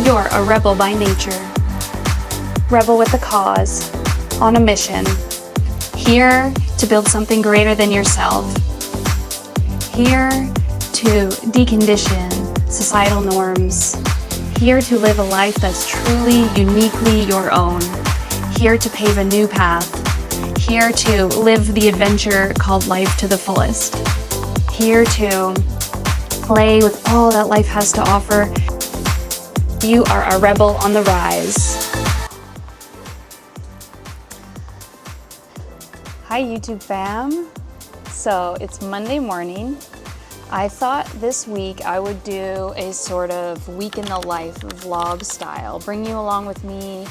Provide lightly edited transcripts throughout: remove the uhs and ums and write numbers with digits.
You're a rebel by nature. Rebel with a cause, on a mission. Here to build something greater than yourself. Here to decondition societal norms. Here to live a life that's truly, uniquely your own. Here to pave a new path. Here to live the adventure called life to the fullest. Here to play with all that life has to offer. You are a rebel on the rise. Hi YouTube fam. So it's Monday morning. I thought this week I would do a sort of week in the life vlog style. Bring you along with me,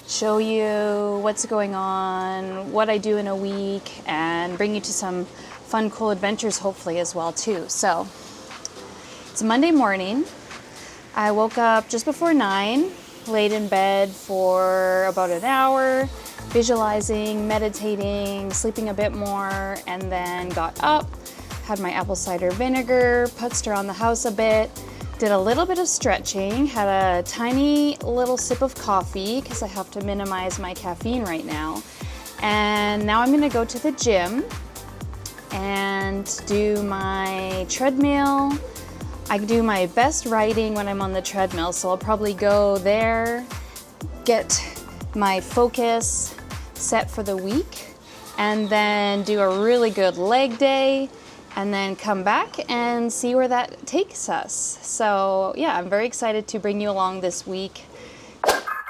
show you what's going on, what I do in a week, and bring you to some fun, cool adventures hopefully as well too. So it's Monday morning. I woke up just before 9, laid in bed for about an hour, visualizing, meditating, sleeping a bit more, and then got up, had my apple cider vinegar, putzed around the house a bit, did a little bit of stretching, had a tiny little sip of coffee because I have to minimize my caffeine right now. And now I'm gonna go to the gym and do my treadmill. I do my best riding when I'm on the treadmill, so I'll probably go there, get my focus set for the week, and then do a really good leg day, and then come back and see where that takes us. So yeah, I'm very excited to bring you along this week.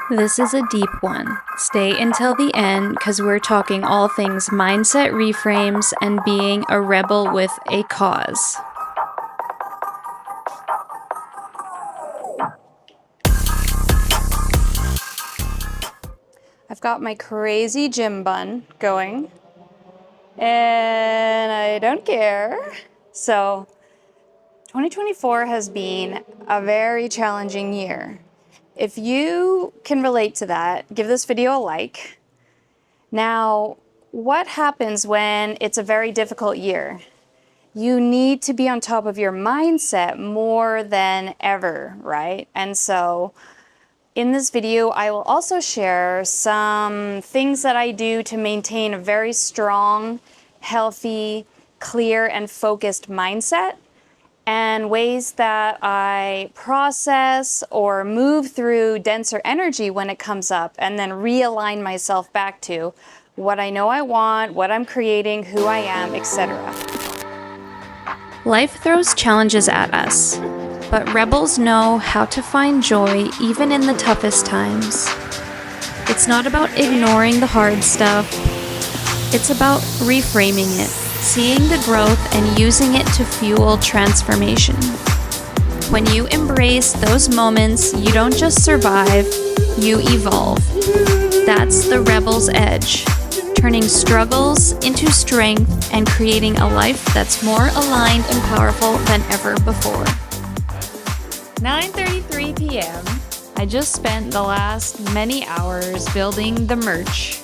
This is a deep one. Stay until the end because we're talking all things mindset reframes and being a rebel with a cause. I've got my crazy gym bun going, and I don't care. So 2024 has been a very challenging year. If you can relate to that, give this video a like. Now, what happens when it's a very difficult year? You need to be on top of your mindset more than ever, right? And so in this video, I will also share some things that I do to maintain a very strong, healthy, clear, and focused mindset, and ways that I process or move through denser energy when it comes up, and then realign myself back to what I know I want, what I'm creating, who I am, etc. Life throws challenges at us. But rebels know how to find joy even in the toughest times. It's not about ignoring the hard stuff. It's about reframing it, seeing the growth and using it to fuel transformation. When you embrace those moments, you don't just survive, you evolve. That's the rebel's edge, turning struggles into strength and creating a life that's more aligned and powerful than ever before. 9:33 p.m. I just spent the last many hours building the merch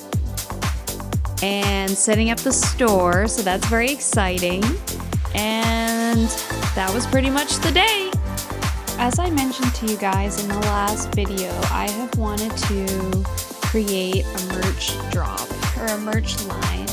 and setting up the store, so that's very exciting. And that was pretty much the day. As I mentioned to you guys in the last video, I have wanted to create a merch drop or a merch line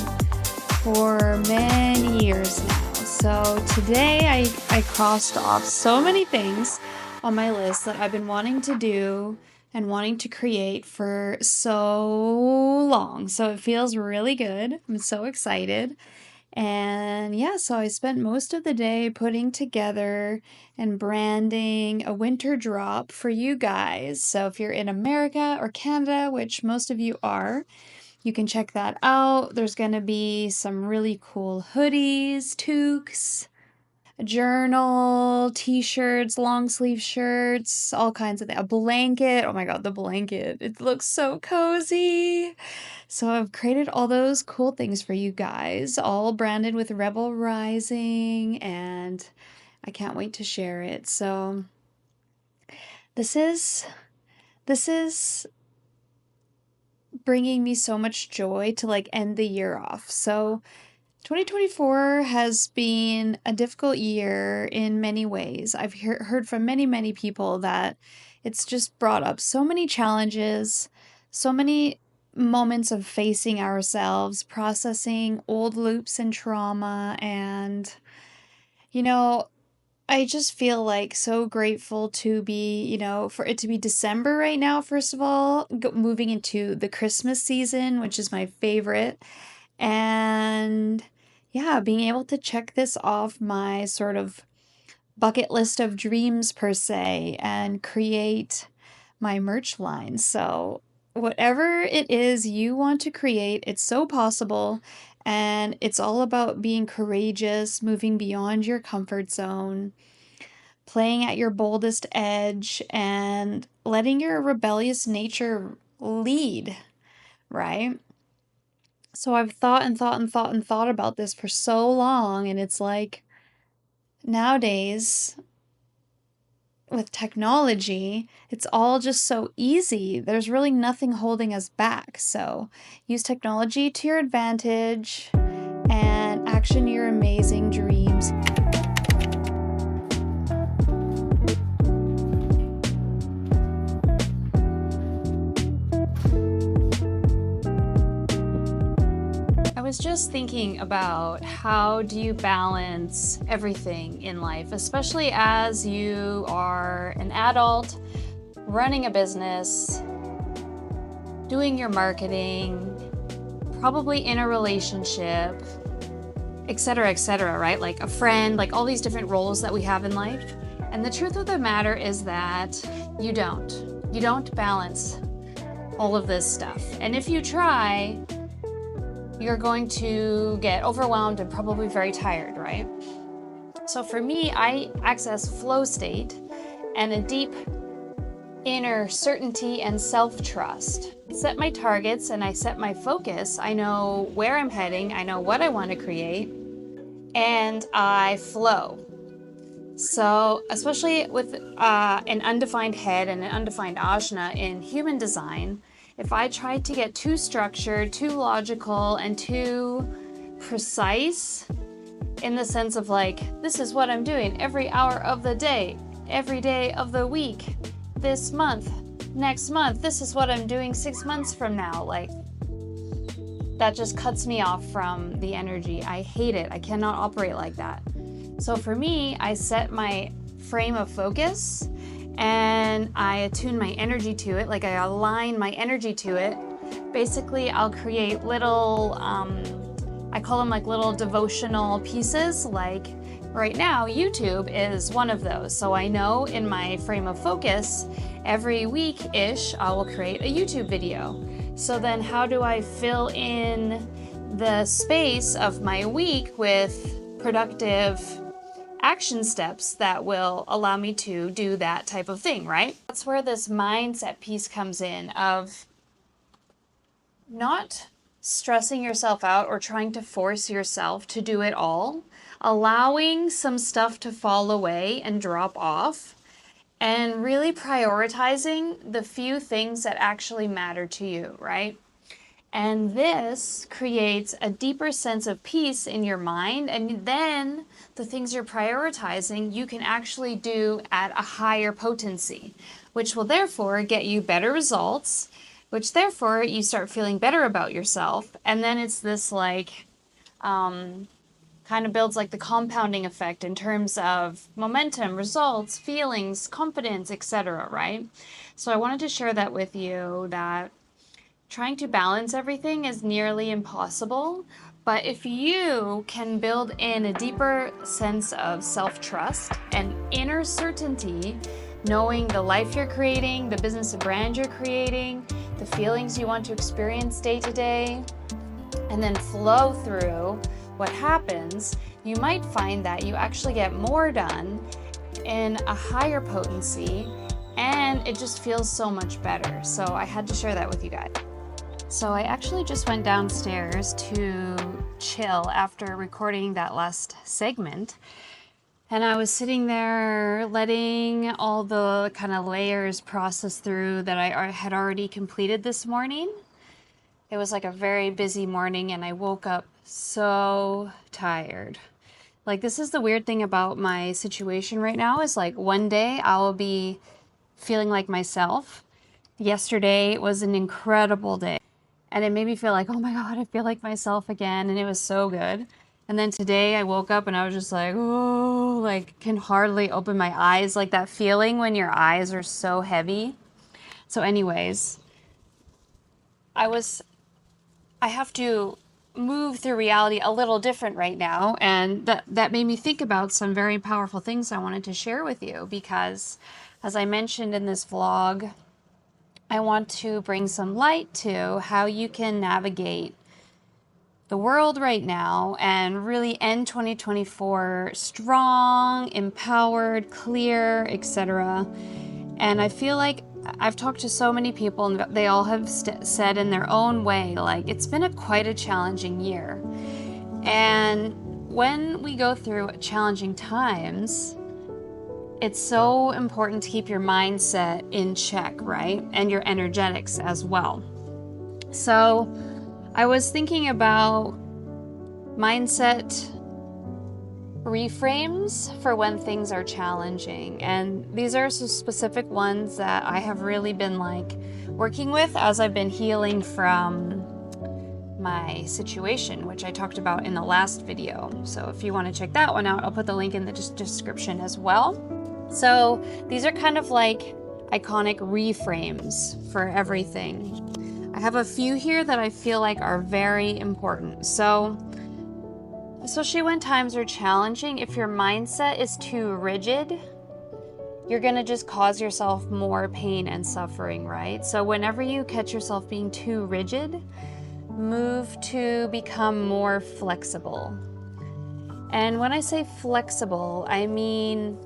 for many years now. So today I crossed off so many things on my list that I've been wanting to do and wanting to create for so long. So it feels really good. I'm so excited. And yeah, so I spent most of the day putting together and branding a winter drop for you guys. So if you're in America or Canada, which most of you are, you can check that out. There's going to be some really cool hoodies, toques, a journal, t-shirts, long sleeve shirts, all kinds of things. A blanket. Oh my god, the blanket. It looks so cozy. So I've created all those cool things for you guys, all branded with Rebel Rising, and I can't wait to share it. So this is bringing me so much joy to like end the year off. So 2024 has been a difficult year in many ways. I've heard from many people that it's just brought up so many challenges, so many moments of facing ourselves, processing old loops and trauma, and, you know, I just feel like so grateful to be, for it to be December right now, first of all, moving into the Christmas season, which is my favorite. And yeah, being able to check this off my sort of bucket list of dreams, per se, and create my merch line. So, whatever it is you want to create, it's so possible. And it's all about being courageous, moving beyond your comfort zone, playing at your boldest edge, and letting your rebellious nature lead, right? So I've thought and thought and thought and thought about this for so long, and it's like nowadays with technology, it's all just so easy. There's really nothing holding us back. So use technology to your advantage and action your amazing dreams. I was just thinking about how do you balance everything in life, especially as you are an adult, running a business, doing your marketing, probably in a relationship, etc., right? Like a friend, like all these different roles that we have in life. And the truth of the matter is that you don't balance all of this stuff. And if you try, you're going to get overwhelmed and probably very tired, right? So for me, I access flow state and a deep inner certainty and self-trust. Set my targets and I set my focus. I know where I'm heading, I know what I want to create, and I flow. So especially with an undefined head and an undefined ajna in human design, if I tried to get too structured, too logical, and too precise in the sense of like, this is what I'm doing every hour of the day, every day of the week, this month, next month, this is what I'm doing 6 months from now, like, that just cuts me off from the energy. I hate it. I cannot operate like that. So for me, I set my frame of focus and I attune my energy to it, like I align my energy to it. Basically, I'll create little, I call them like little devotional pieces. Like right now, YouTube is one of those. So I know in my frame of focus, every week-ish, I will create a YouTube video. So then how do I fill in the space of my week with productive action steps that will allow me to do that type of thing, right? That's where this mindset piece comes in of not stressing yourself out or trying to force yourself to do it all, allowing some stuff to fall away and drop off, and really prioritizing the few things that actually matter to you, right? And this creates a deeper sense of peace in your mind. And then the things you're prioritizing, you can actually do at a higher potency, which will therefore get you better results, which therefore you start feeling better about yourself. And then it's this like, kind of builds like the compounding effect in terms of momentum, results, feelings, confidence, etc., right? So I wanted to share that with you, that trying to balance everything is nearly impossible, but if you can build in a deeper sense of self-trust and inner certainty, knowing the life you're creating, the business and brand you're creating, the feelings you want to experience day to day, and then flow through what happens, you might find that you actually get more done in a higher potency, and it just feels so much better. So I had to share that with you guys. So I actually just went downstairs to chill after recording that last segment. And I was sitting there letting all the kind of layers process through that I had already completed this morning. It was like a very busy morning and I woke up so tired. Like, this is the weird thing about my situation right now, is like one day I will be feeling like myself. Yesterday was an incredible day, and it made me feel like, oh my God, I feel like myself again, and it was so good. And then today I woke up and I was just like, oh, like can hardly open my eyes, like that feeling when your eyes are so heavy. So anyways, I have to move through reality a little different right now, and that made me think about some very powerful things I wanted to share with you, because as I mentioned in this vlog, I want to bring some light to how you can navigate the world right now and really end 2024 strong, empowered, clear, etc. And I feel like I've talked to so many people and they all have said in their own way, like, it's been quite a challenging year. And when we go through challenging times, it's so important to keep your mindset in check, right? And your energetics as well. So I was thinking about mindset reframes for when things are challenging, and these are some specific ones that I have really been like working with as I've been healing from my situation, which I talked about in the last video. So if you want to check that one out, I'll put the link in the description as well. So these are kind of like iconic reframes for everything. I have a few here that I feel like are very important. So, especially when times are challenging, if your mindset is too rigid, you're gonna just cause yourself more pain and suffering, right? So whenever you catch yourself being too rigid, move to become more flexible. And when I say flexible, I mean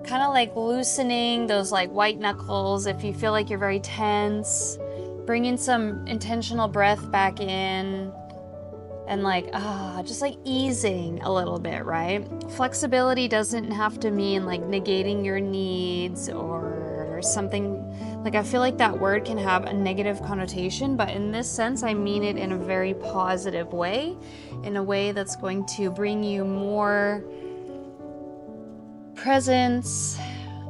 kind of like loosening those like white knuckles if you feel like you're very tense, bringing some intentional breath back in, and like, just like easing a little bit, right? Flexibility doesn't have to mean like negating your needs or something. Like, I feel like that word can have a negative connotation, but in this sense, I mean it in a very positive way, in a way that's going to bring you more presence,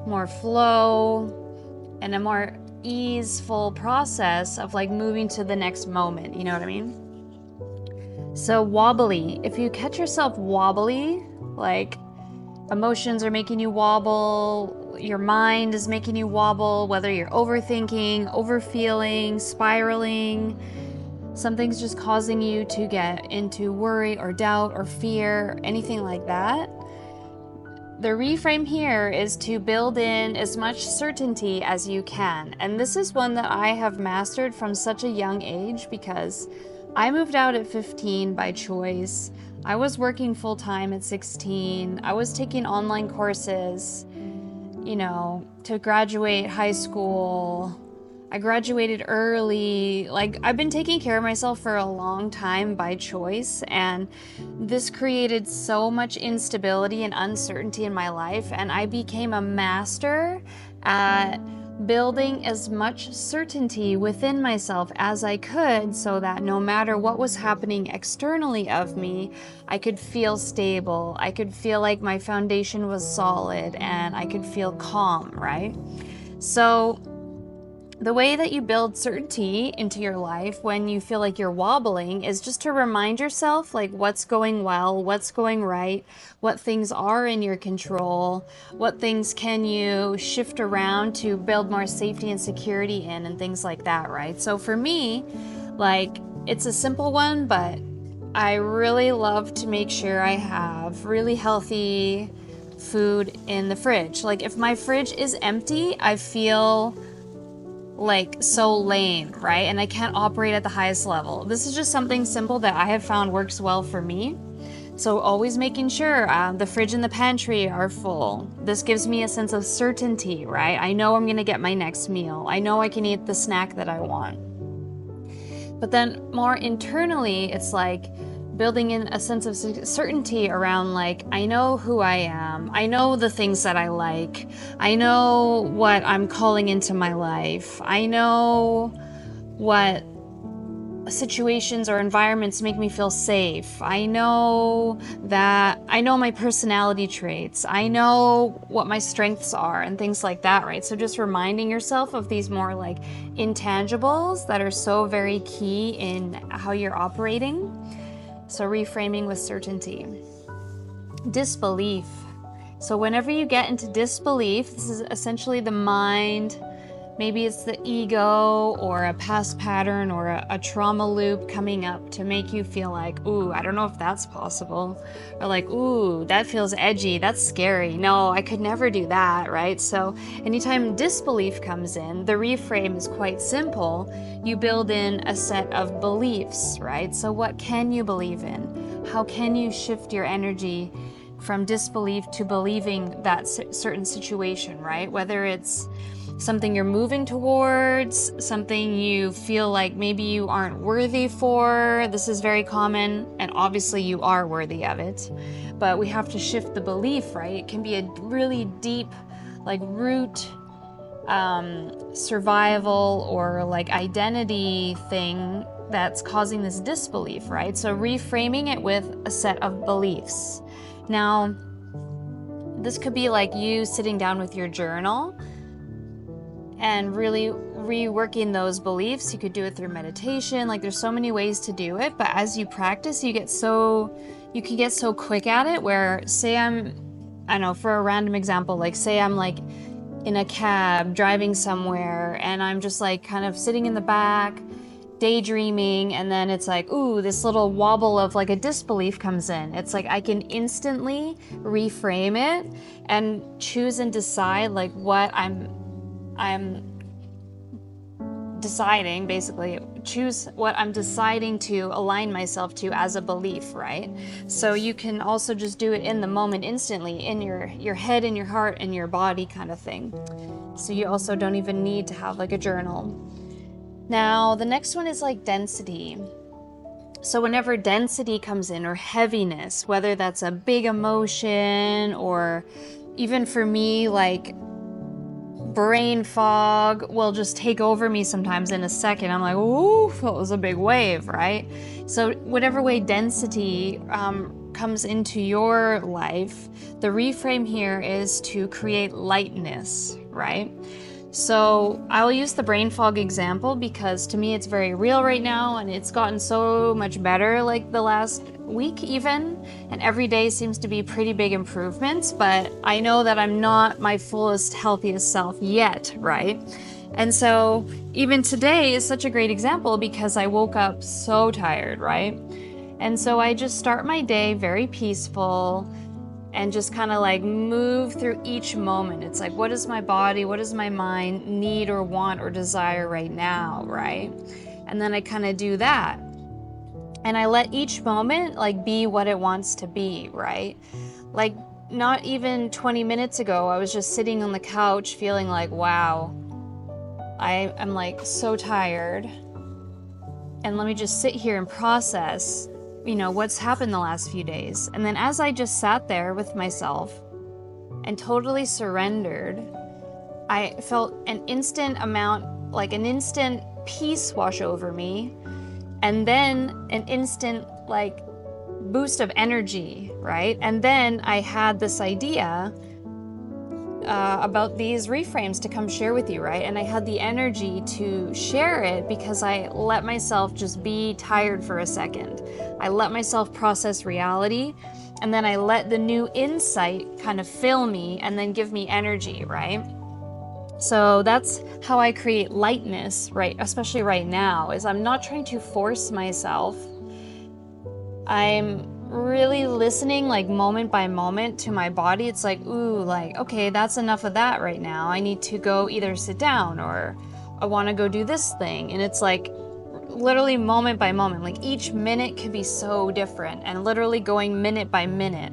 more flow, and a more easeful process of like moving to the next moment, you know what I mean? So wobbly, if you catch yourself wobbly, like emotions are making you wobble, your mind is making you wobble, whether you're overthinking, overfeeling, spiraling, something's just causing you to get into worry or doubt or fear, anything like that. The reframe here is to build in as much certainty as you can. And this is one that I have mastered from such a young age, because I moved out at 15 by choice. I was working full-time at 16. I was taking online courses, you know, to graduate high school. I graduated early. Like, I've been taking care of myself for a long time by choice, and this created so much instability and uncertainty in my life, and I became a master at building as much certainty within myself as I could, so that no matter what was happening externally of me, I could feel stable, I could feel like my foundation was solid, and I could feel calm, right? So the way that you build certainty into your life when you feel like you're wobbling is just to remind yourself like what's going well, what's going right, what things are in your control, what things can you shift around to build more safety and security in, and things like that, right? So for me, like, it's a simple one, but I really love to make sure I have really healthy food in the fridge. Like, if my fridge is empty, I feel like so lame, right? And I can't operate at the highest level. This is just something simple that I have found works well for me. So always making sure the fridge and the pantry are full. This gives me a sense of certainty, right? I know I'm gonna get my next meal. I know I can eat the snack that I want. But then more internally, it's like building in a sense of certainty around, like, I know who I am, I know the things that I like, I know what I'm calling into my life, I know what situations or environments make me feel safe. I know my personality traits. I know what my strengths are and things like that, right? So just reminding yourself of these more like intangibles that are so very key in how you're operating. So reframing with certainty. Disbelief. So whenever you get into disbelief, this is essentially the mind. Maybe it's the ego or a past pattern or a trauma loop coming up to make you feel like, ooh, I don't know if that's possible. Or like, ooh, that feels edgy, that's scary. No, I could never do that, right? So anytime disbelief comes in, the reframe is quite simple. You build in a set of beliefs, right? So what can you believe in? How can you shift your energy from disbelief to believing that certain situation, right? Whether it's something you're moving towards, something you feel like maybe you aren't worthy for. This is very common, and obviously you are worthy of it. But we have to shift the belief, right? It can be a really deep, like root survival or like identity thing that's causing this disbelief, right? So reframing it with a set of beliefs. Now, this could be like you sitting down with your journal and really reworking those beliefs. You could do it through meditation. Like there's so many ways to do it, but as you practice, you can get so quick at it where say I don't know, for a random example, like say I'm like in a cab driving somewhere and I'm just like kind of sitting in the back daydreaming, and then it's like, ooh, this little wobble of like a disbelief comes in. It's like I can instantly reframe it and choose and decide like what I'm deciding, basically choose what I'm deciding to align myself to as a belief, right? So you can also just do it in the moment, instantly, in your head and your heart and your body kind of thing. So you also don't even need to have like a journal. Now, the next one is like density. So whenever density comes in, or heaviness, whether that's a big emotion or even for me, like brain fog will just take over me sometimes in a second. I'm like, ooh, that was a big wave, right? So whatever way density comes into your life, the reframe here is to create lightness, right? So I will use the brain fog example because to me it's very real right now, and it's gotten so much better like the last week even, and every day seems to be pretty big improvements, but I know that I'm not my fullest, healthiest self yet, right? And so even today is such a great example because I woke up so tired, right? And so I just start my day very peaceful and just kind of like move through each moment. It's like, what does my body, what does my mind need or want or desire right now, right? And then I kind of do that. And I let each moment like be what it wants to be, right? Like not even 20 minutes ago, I was just sitting on the couch feeling like, wow, I'm like so tired. And let me just sit here and process, you know, what's happened the last few days. And then as I just sat there with myself and totally surrendered, I felt an instant amount, like an instant peace wash over me. And then an instant like boost of energy, right? And then I had this idea about these reframes to come share with you, right? And I had the energy to share it because I let myself just be tired for a second. I let myself process reality, and then I let the new insight kind of fill me and then give me energy, right? So that's how I create lightness, right? Especially right now, is I'm not trying to force myself. I'm really listening like moment by moment to my body. It's like, ooh, like, okay, that's enough of that right now. I need to go either sit down or I want to go do this thing. And it's like literally moment by moment, like each minute can be so different and literally going minute by minute.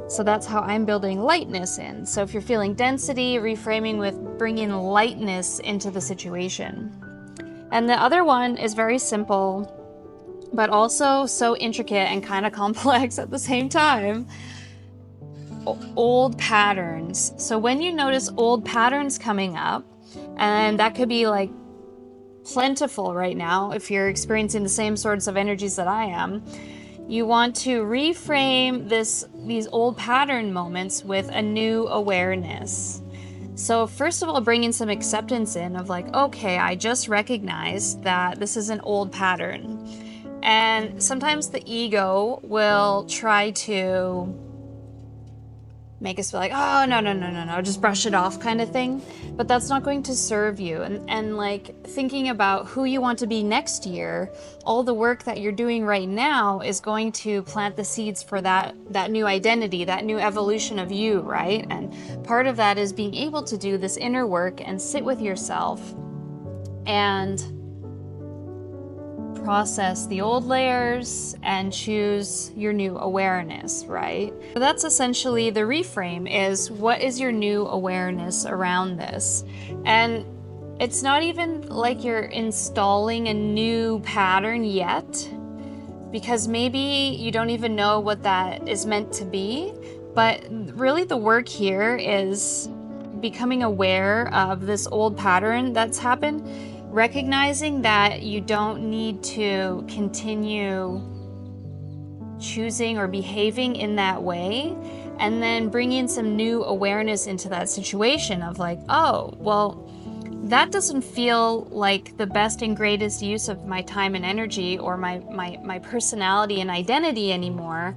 So that's how I'm building lightness in. So if you're feeling density, reframing with bringing lightness into the situation. And the other one is very simple, but also so intricate and kind of complex at the same time. Old patterns. So when you notice old patterns coming up, and that could be like plentiful right now, if you're experiencing the same sorts of energies that I am, you want to reframe these old pattern moments with a new awareness. So first of all, bringing some acceptance in of like, okay, I just recognized that this is an old pattern. And sometimes the ego will try to make us feel like, oh, no, just brush it off kind of thing. But that's not going to serve you. And like thinking about who you want to be next year, all the work that you're doing right now is going to plant the seeds for that new identity, that new evolution of you, right? And part of that is being able to do this inner work and sit with yourself and process the old layers and choose your new awareness, right? So that's essentially the reframe, is what is your new awareness around this? And it's not even like you're installing a new pattern yet, because maybe you don't even know what that is meant to be. But really the work here is becoming aware of this old pattern that's happened, recognizing that you don't need to continue choosing or behaving in that way, and then bringing some new awareness into that situation of like, oh, well, that doesn't feel like the best and greatest use of my time and energy or my personality and identity anymore.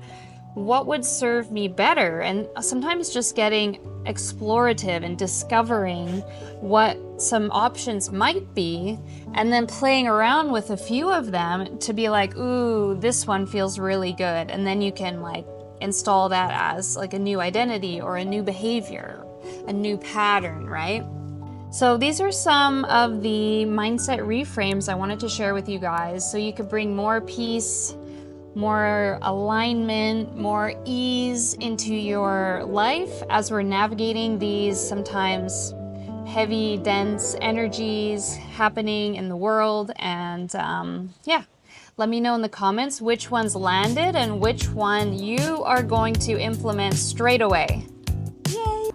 What would serve me better? And sometimes just getting explorative and discovering what some options might be, and then playing around with a few of them to be like, ooh, this one feels really good. And then you can like install that as like a new identity or a new behavior, a new pattern, right? So these are some of the mindset reframes I wanted to share with you guys so you could bring more peace, more alignment, more ease into your life as we're navigating these sometimes heavy, dense energies happening in the world. And yeah, let me know in the comments which ones landed and which one you are going to implement straight away. Yay!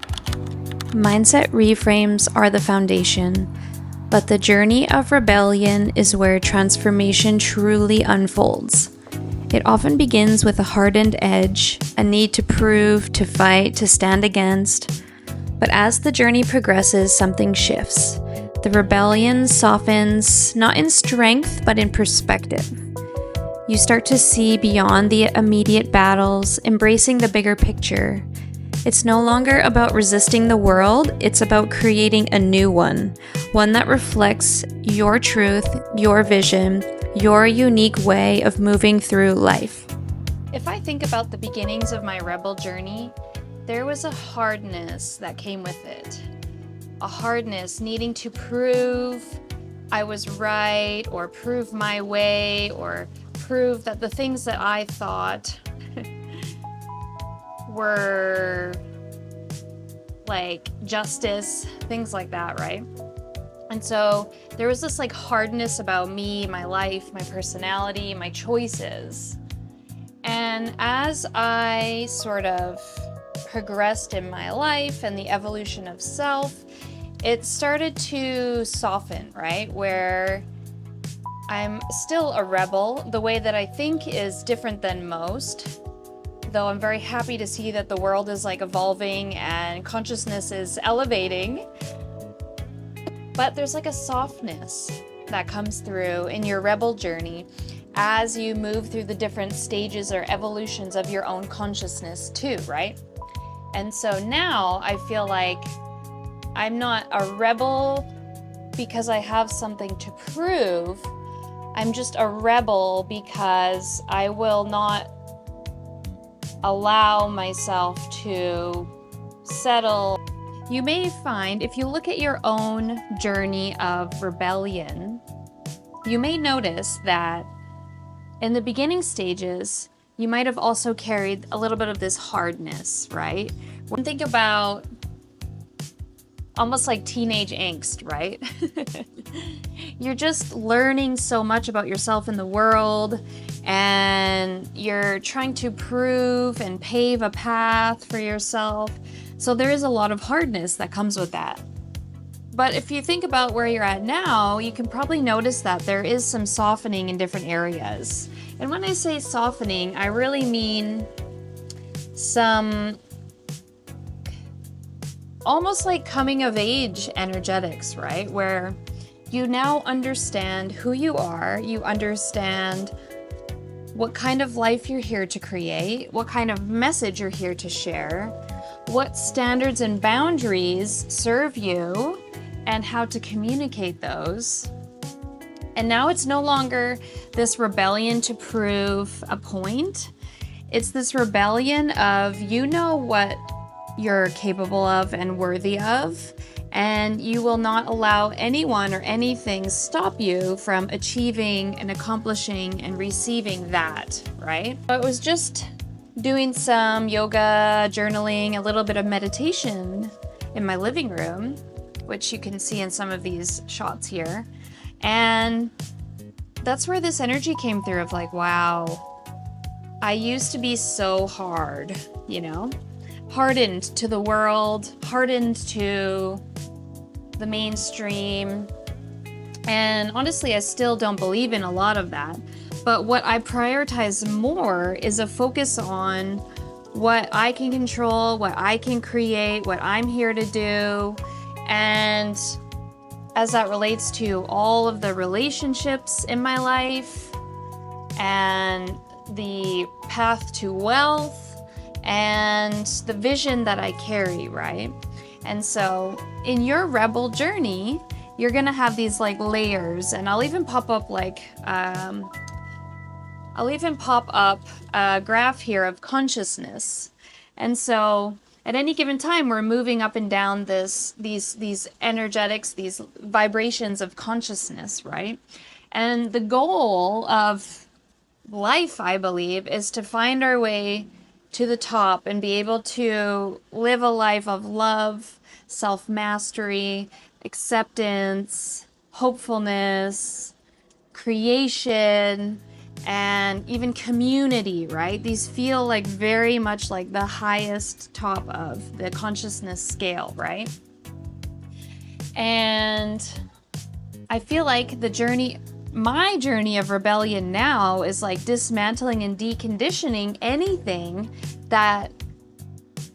Mindset reframes are the foundation, but the journey of rebellion is where transformation truly unfolds. It often begins with a hardened edge, a need to prove, to fight, to stand against. But as the journey progresses, something shifts. The rebellion softens, not in strength, but in perspective. You start to see beyond the immediate battles, embracing the bigger picture. It's no longer about resisting the world, it's about creating a new one that reflects your truth, your vision, your unique way of moving through life. If I think about the beginnings of my rebel journey, there was a hardness that came with it. A hardness needing to prove I was right, or prove my way, or prove that the things that I thought were like justice, things like that, right? And so there was this like hardness about me, my life, my personality, my choices. And as I sort of progressed in my life and the evolution of self, it started to soften, right? Where I'm still a rebel. The way that I think is different than most, though I'm very happy to see that the world is like evolving and consciousness is elevating. But there's like a softness that comes through in your rebel journey as you move through the different stages or evolutions of your own consciousness too, right? And so now I feel like I'm not a rebel because I have something to prove. I'm just a rebel because I will not allow myself to settle. You may find, if you look at your own journey of rebellion, you may notice that in the beginning stages, you might have also carried a little bit of this hardness, right? When you think about almost like teenage angst, right? You're just learning so much about yourself in the world, and you're trying to prove and pave a path for yourself. So there is a lot of hardness that comes with that. But if you think about where you're at now, you can probably notice that there is some softening in different areas. And when I say softening, I really mean some almost like coming of age energetics, right? Where you now understand who you are, you understand what kind of life you're here to create, what kind of message you're here to share, what standards and boundaries serve you, and how to communicate those. And now it's no longer this rebellion to prove a point. It's this rebellion of, you know what you're capable of and worthy of, and you will not allow anyone or anything stop you from achieving and accomplishing and receiving that, right? I was just doing some yoga, journaling, a little bit of meditation in my living room, which you can see in some of these shots here. And that's where this energy came through of like, wow, I used to be so hard, you know, hardened to the world, hardened to the mainstream. And honestly, I still don't believe in a lot of that. But what I prioritize more is a focus on what I can control, what I can create, what I'm here to do. And as that relates to all of the relationships in my life and the path to wealth and the vision that I carry, right? And so in your rebel journey, you're gonna have these like layers, and I'll even pop up a graph here of consciousness. And so at any given time, we're moving up and down these energetics, these vibrations of consciousness, right? And the goal of life, I believe, is to find our way to the top and be able to live a life of love, self-mastery, acceptance, hopefulness, creation, and even community, right? These feel like very much like the highest top of the consciousness scale, right? And I feel like my journey of rebellion now is like dismantling and deconditioning anything that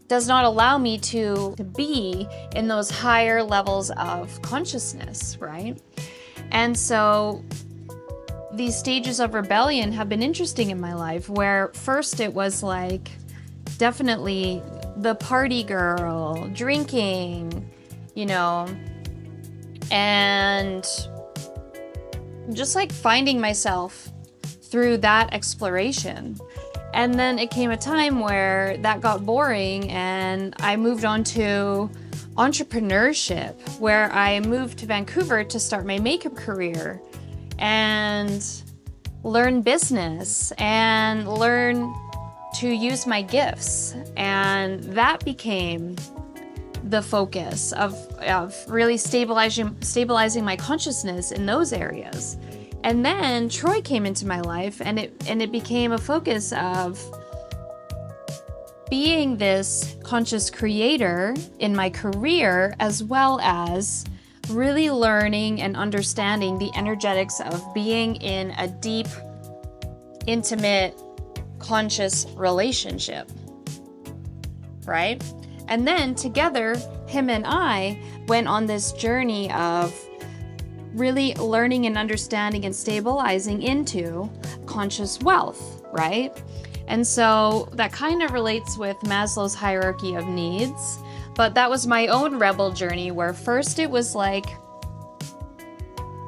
does not allow me to be in those higher levels of consciousness, right? And so these stages of rebellion have been interesting in my life, where first it was like definitely the party girl, drinking, you know, and just like finding myself through that exploration. And then it came a time where that got boring and I moved on to entrepreneurship, where I moved to Vancouver to start my makeup career and learn business and learn to use my gifts. And that became the focus of really stabilizing my consciousness in those areas. And then Troy came into my life, and it became a focus of being this conscious creator in my career, as well as really learning and understanding the energetics of being in a deep, intimate, conscious relationship, right? And then together, him and I went on this journey of really learning and understanding and stabilizing into conscious wealth, right? And so that kind of relates with Maslow's hierarchy of needs, but that was my own rebel journey, where first it was like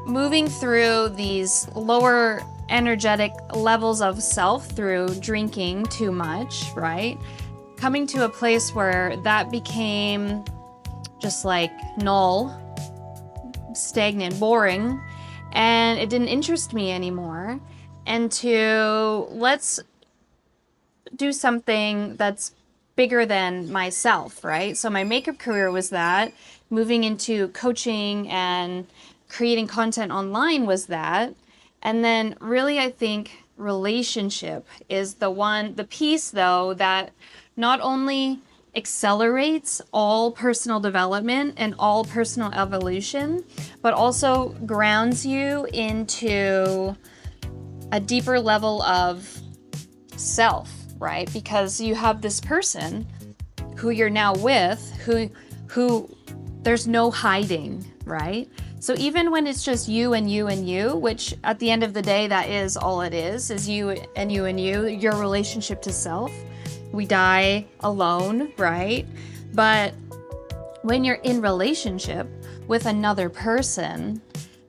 moving through these lower energetic levels of self through drinking too much, right? Coming to a place where that became just like null, stagnant, boring, and it didn't interest me anymore. And to let's do something that's bigger than myself, right? So my makeup career was that. Moving into coaching and creating content online was that. And then really I think relationship is the piece though that not only accelerates all personal development and all personal evolution, but also grounds you into a deeper level of self, right? Because you have this person who you're now with, who there's no hiding, right? So even when it's just you and you and you, which at the end of the day, that is all it is you and you and you, your relationship to self. We die alone, right? But when you're in relationship with another person,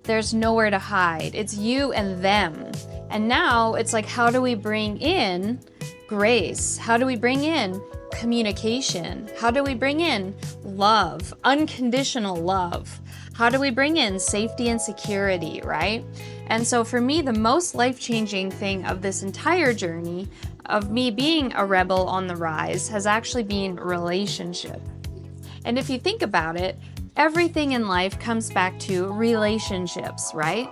there's nowhere to hide. It's you and them. And now it's like, how do we bring in grace? How do we bring in communication? How do we bring in love, unconditional love? How do we bring in safety and security, right? And so for me, the most life-changing thing of this entire journey of me being a rebel on the rise has actually been relationship. And if you think about it, everything in life comes back to relationships, right?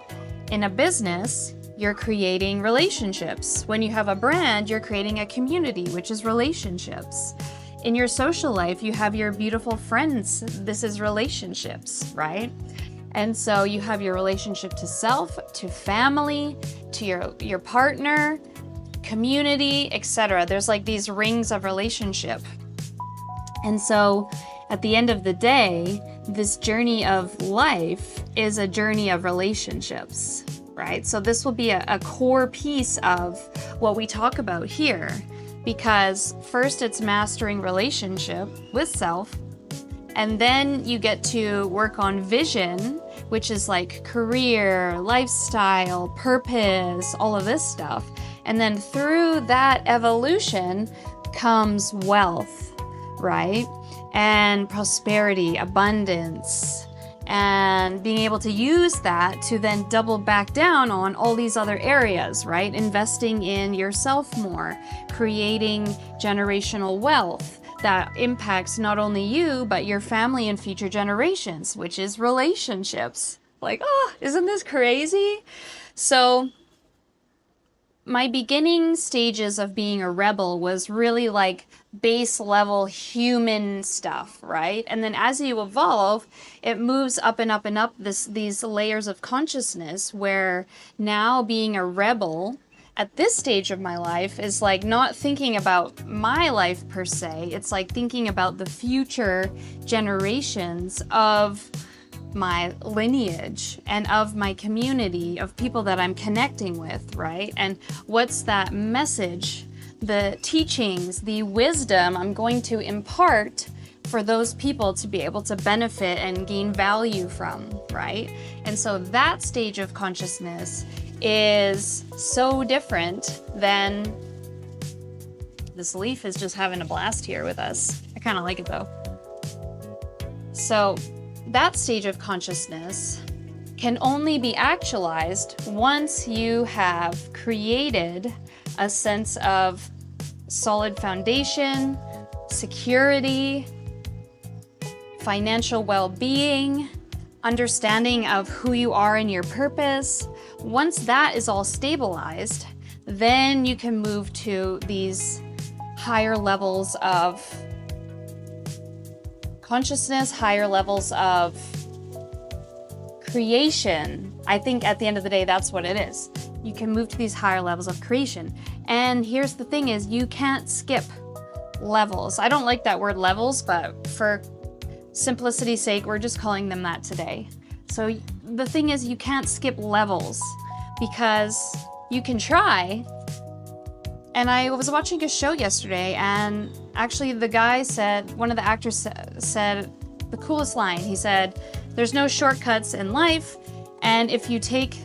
In a business, you're creating relationships. When you have a brand, you're creating a community, which is relationships. In your social life, you have your beautiful friends. This is relationships, right? And so you have your relationship to self, to family, to your partner, community, etc. There's like these rings of relationship. And so at the end of the day, this journey of life is a journey of relationships, right? So this will be a core piece of what we talk about here, because first it's mastering relationship with self, and then you get to work on vision, which is like career, lifestyle, purpose, all of this stuff. And then through that evolution comes wealth, right? And prosperity, abundance, and being able to use that to then double back down on all these other areas, right? Investing in yourself more, creating generational wealth that impacts not only you, but your family and future generations, which is relationships. Like, oh, isn't this crazy? So my beginning stages of being a rebel was really like base level human stuff, right? And then as you evolve, it moves up and up and up these layers of consciousness, where now being a rebel at this stage of my life is like not thinking about my life per se. It's like thinking about the future generations of my lineage and of my community of people that I'm connecting with, right? And what's that message, the teachings, the wisdom I'm going to impart for those people to be able to benefit and gain value from, right? And so that stage of consciousness is so different than this leaf is just having a blast here with us. I kind of like it though. So that stage of consciousness can only be actualized once you have created a sense of solid foundation, security, financial well-being, understanding of who you are and your purpose. Once that is all stabilized, then you can move to these higher levels of consciousness, higher levels of creation. I think at the end of the day, that's what it is. You can move to these higher levels of creation. And here's the thing is, you can't skip levels. I don't like that word levels, but for simplicity's sake, we're just calling them that today. So the thing is, you can't skip levels, because you can try. And I was watching a show yesterday, and actually the guy said, one of the actors said the coolest line. He said, there's no shortcuts in life, and if you take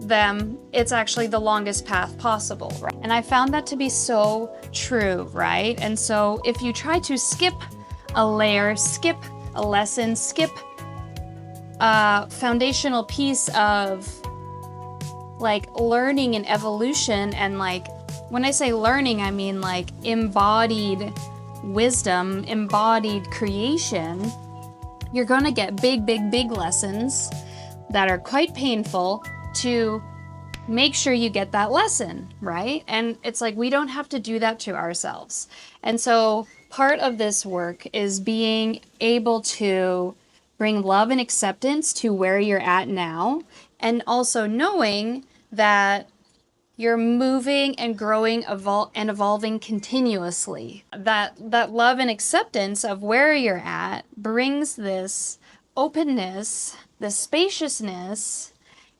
them, it's actually the longest path possible, right? And I found that to be so true, right? And so if you try to skip a layer, skip a lesson, skip a foundational piece of like learning and evolution, and like, when I say learning, I mean like embodied wisdom, embodied creation, you're gonna get big, big, big lessons that are quite painful to make sure you get that lesson, right? And it's like, we don't have to do that to ourselves. And so part of this work is being able to bring love and acceptance to where you're at now, and also knowing that you're moving and growing and evolving continuously. That love and acceptance of where you're at brings this openness, this spaciousness,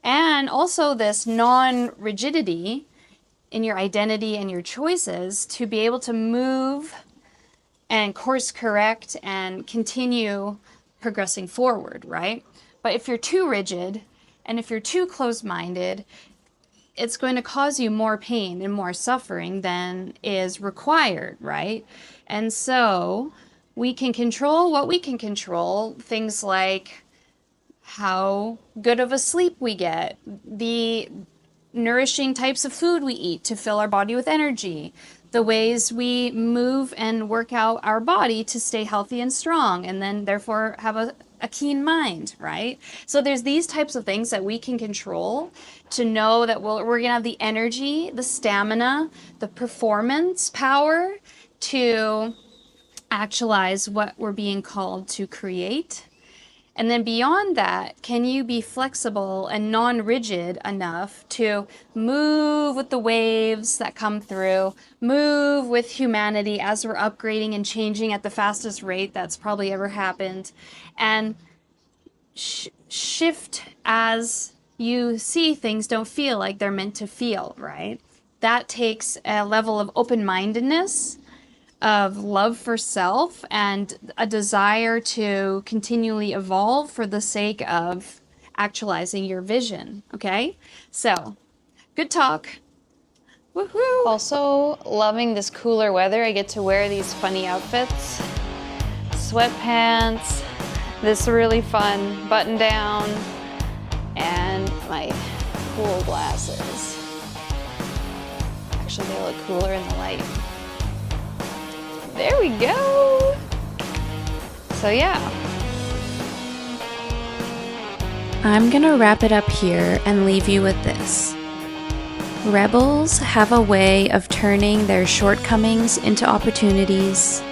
and also this non-rigidity in your identity and your choices to be able to move and course correct and continue progressing forward, right? But if you're too rigid and if you're too closed-minded, it's going to cause you more pain and more suffering than is required, right? And so we can control what we can control, things like how good of a sleep we get, the nourishing types of food we eat to fill our body with energy, the ways we move and work out our body to stay healthy and strong, and then therefore have a keen mind, right? So there's these types of things that we can control to know that we're going to have the energy, the stamina, the performance power to actualize what we're being called to create. And then beyond that, can you be flexible and non-rigid enough to move with the waves that come through, move with humanity as we're upgrading and changing at the fastest rate that's probably ever happened, and shift as you see things don't feel like they're meant to feel, right? That takes a level of open-mindedness, of love for self, and a desire to continually evolve for the sake of actualizing your vision, okay? So, good talk. Woohoo! Also, loving this cooler weather. I get to wear these funny outfits. Sweatpants, this really fun button down, and my cool glasses. Actually, they look cooler in the light. There we go. So yeah. I'm gonna wrap it up here and leave you with this. Rebels have a way of turning their shortcomings into opportunities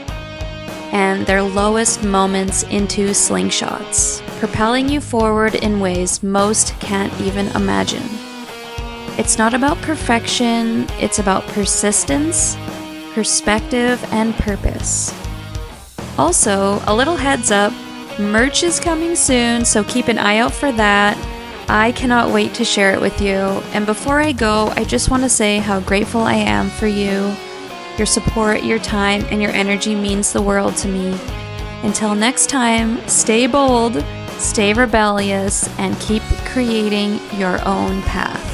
and their lowest moments into slingshots, propelling you forward in ways most can't even imagine. It's not about perfection, it's about persistence, perspective, and purpose. Also, a little heads up, merch is coming soon, so keep an eye out for that. I cannot wait to share it with you. And before I go, I just want to say how grateful I am for you. Your support, your time, and your energy means the world to me. Until next time, stay bold, stay rebellious, and keep creating your own path.